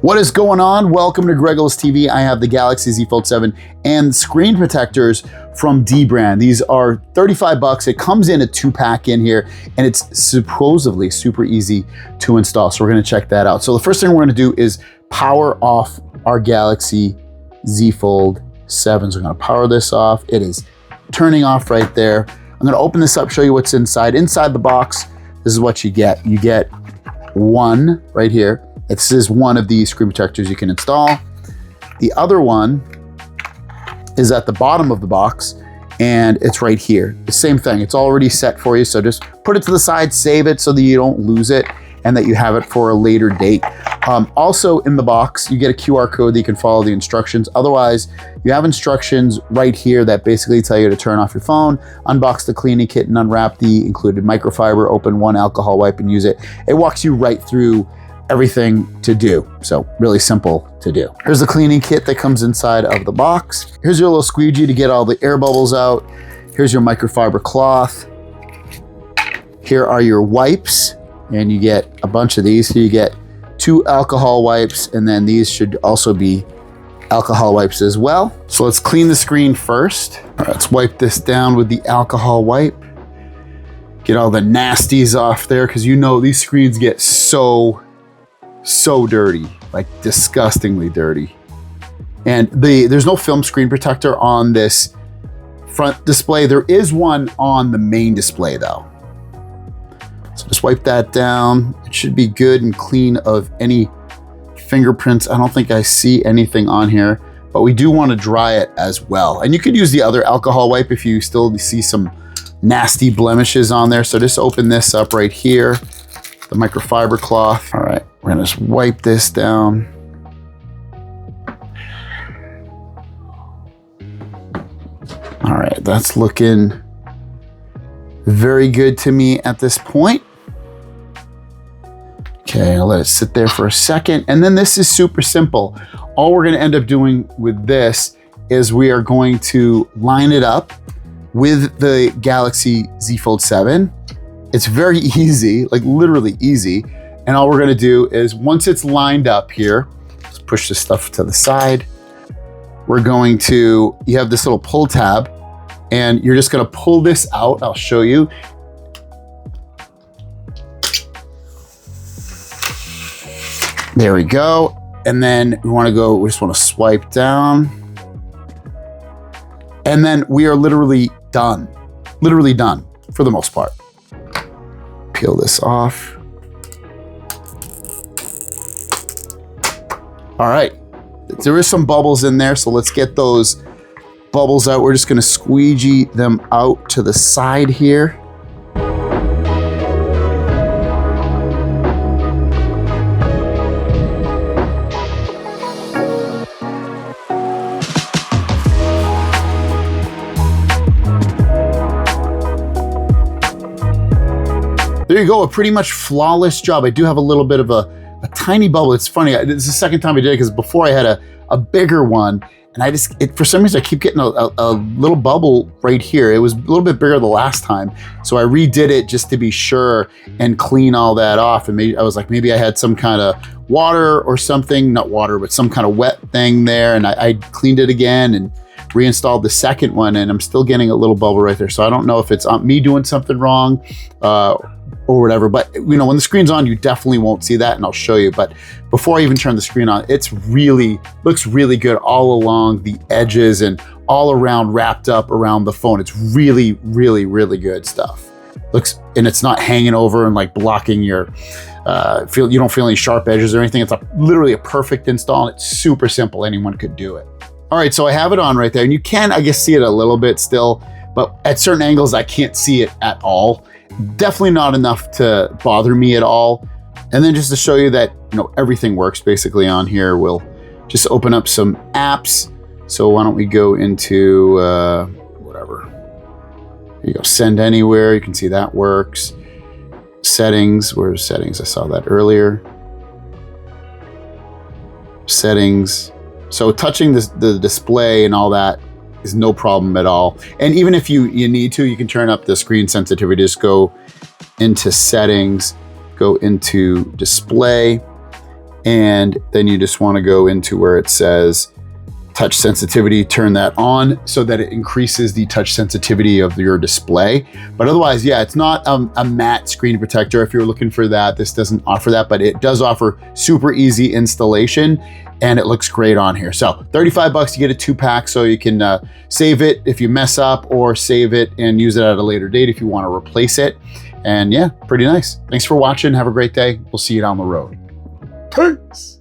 What is going on? Welcome to Grego's TV. I have the Galaxy Z Fold 7 and screen protectors from dbrand. These are 35 bucks. It comes in a 2-pack in here and it's supposedly super easy to install. So we're gonna check that out. So the first thing we're gonna do is power off our Galaxy Z Fold 7. So we're gonna power this off. It is turning off right there. I'm gonna open this up, show you what's inside. Inside the box, this is what you get. You get one right here. This is one of the screen protectors you can install. The other one is at the bottom of the box and it's right here. The same thing, it's already set for you. So just put it to the side, save it so that you don't lose it and that you have it for a later date. Also in the box, you get a QR code that you can follow the instructions. Otherwise, you have instructions right here that basically tell you to turn off your phone, unbox the cleaning kit and unwrap the included microfiber, open one alcohol wipe and use it. It walks you right through everything to do. So really simple to do. Here's the cleaning kit that comes inside of the box. Here's your little squeegee to get all the air bubbles out. Here's your microfiber cloth. Here are your wipes and you get a bunch of these. So you get 2 alcohol wipes and then these should also be alcohol wipes as well. So let's clean the screen first. All right, let's wipe this down with the alcohol wipe. Get all the nasties off there because you know these screens get so dirty, like disgustingly dirty. And there's no film screen protector on this front display. There is one on the main display though. So just wipe that down. It should be good and clean of any fingerprints. I don't think I see anything on here, but we do want to dry it as well. And you could use the other alcohol wipe if you still see some nasty blemishes on there. So just open this up right here, the microfiber cloth. All right, we're gonna just wipe this down. All right, that's looking very good to me at this point. Okay, I'll let it sit there for a second. And then this is super simple. All we're gonna end up doing with this is we are going to line it up with the Galaxy Z Fold 7. It's very easy, like literally easy. And all we're gonna do is once it's lined up here, let's push this stuff to the side. We're going to, you have this little pull tab and you're just gonna pull this out. I'll show you. There we go. And then we just wanna swipe down. And then we are literally done for the most part. Peel this off. All right, there is some bubbles in there, so let's get those bubbles out. We're just gonna squeegee them out to the side here. There you go, a pretty much flawless job. I do have a little bit of a tiny bubble. It's funny, it's the second time I did it because before I had a bigger one and for some reason I keep getting a little bubble right here. It was a little bit bigger the last time. So I redid it just to be sure and clean all that off. And I was like, maybe I had some kind of water or something, not water, but some kind of wet thing there. And I cleaned it again and reinstalled the second one and I'm still getting a little bubble right there. So I don't know if it's me doing something wrong or whatever, but you know, when the screen's on, you definitely won't see that and I'll show you. But before I even turn the screen on, looks really good all along the edges and all around wrapped up around the phone. It's really, really, really good stuff. And it's not hanging over and like blocking your, you don't feel any sharp edges or anything. It's literally a perfect install and it's super simple. Anyone could do it. All right, so I have it on right there and you can, I guess, see it a little bit still, but at certain angles, I can't see it at all. Definitely not enough to bother me at all. And then just to show you that, you know, everything works basically on here, we'll just open up some apps. So why don't we go into whatever. Here you go, send anywhere. You can see that works. Settings, where's settings? I saw that earlier. Settings. So touching the display and all that is no problem at all. And even if you need to, you can turn up the screen sensitivity. Just go into settings, go into display, And then you just want to go into where it says touch sensitivity, turn that on so that it increases the touch sensitivity of your display. But otherwise, yeah, it's not a matte screen protector. If you're looking for that, this doesn't offer that, but it does offer super easy installation and it looks great on here. So 35 bucks to get a 2-pack so you can save it if you mess up, or save it and use it at a later date if you want to replace it. And yeah, pretty nice. Thanks for watching. Have a great day. We'll see you down the road. Peace.